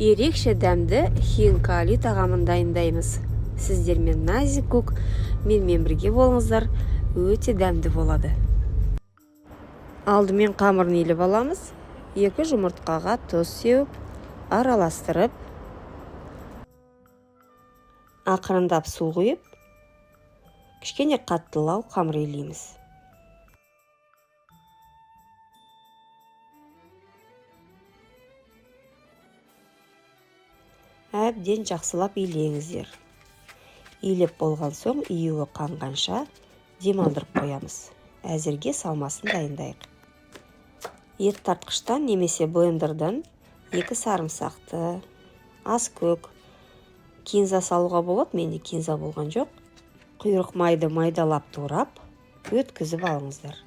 Ерекше дәмді хинкали тағамын дайындаймыз. Сіздермен Назик Кук, менімен бірге болыңыздар, өте дәмді болады. Алдымен қамырын еліп аламыз. 2 жұмыртқаға тұз сеуіп, араластырып, ақырындап су құйып, кішкене қаттылау қамыр елейміз. Әбден жақсылап илеңіздер. Илеп болған соң июі қанғанша демалдырып қоямыз. Әзірге салмасын дайындайық. Ет тартқыштан немесе блендерден 2 сарымсақты, аскөк, кинза салуға болады, менде кинза болған жоқ. Құйрық майды майдалап турап, өткізіп алыңыздар.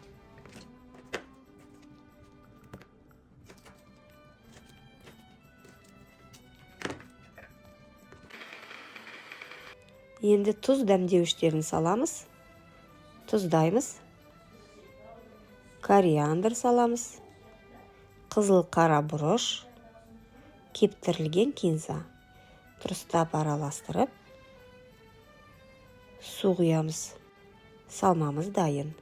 Енді тұз дәмдеуіштерін саламыз. Тұздаймыз. Кориандр саламыз. Қызыл қара бұрыш. Кептірілген кинза. Дұрыстап араластырып, су құямыз. Салмамыз дайын.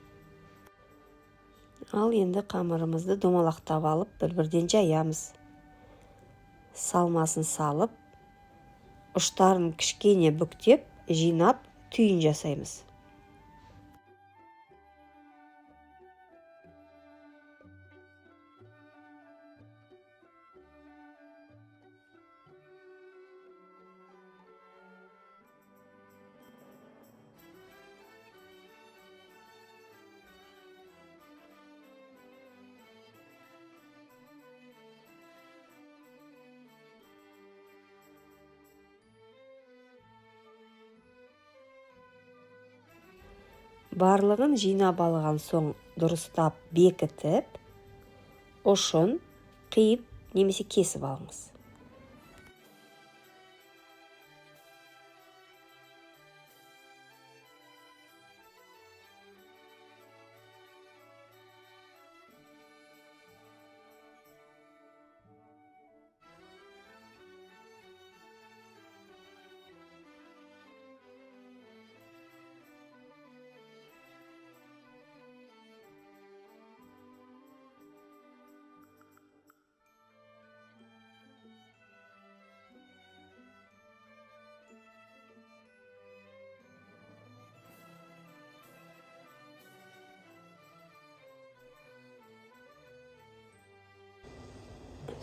Ал енді қамырымызды домалақтап алып, бір-бірден жаямыз. Салмасын салып, ұштарын кішкене бүктеп, жинап, түйін жасаймыз. Барлығын жинап алған соң дұрыстап бекітіп, ұшын қиып немесе кесіп алыңыз.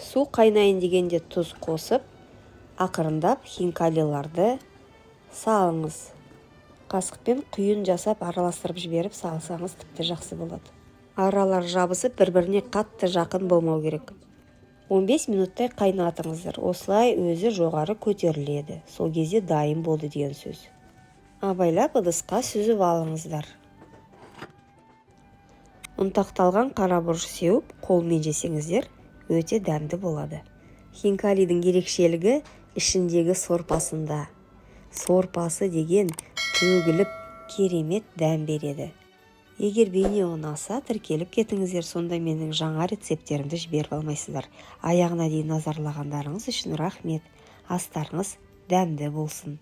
Су қайнайын дегенде тұз қосып, ақырындап хинкалиларды салыңыз. Қасықпен құйын жасап араластырып жіберіп салсаңыз тіпті жақсы болады. Аралар жабысып бір-біріне қатты жақын болмау керек. 15 минуттай қайнатыңыздар. Осылай өзі жоғары көтеріледі. Сол кезде дайын болды деген сөз. Абайлап ыдысқа сүзіп алыңыздар. Ұнтақталған қара бұрыш сеуіп, қолмен жесеңіздер, өте дәмді болады. Хинкалидің ерекшелігі ішіндегі сорпасында. Сорпасы деген төгіліп керемет дәм береді. Егер бейне ұнаса, тіркеліп кетіңіздер, сонда менің жаңа рецептерімді жіберіп алмайсыздар. Аяғына дейін назарлағандарыңыз үшін рахмет. Астарыңыз дәмді болсын.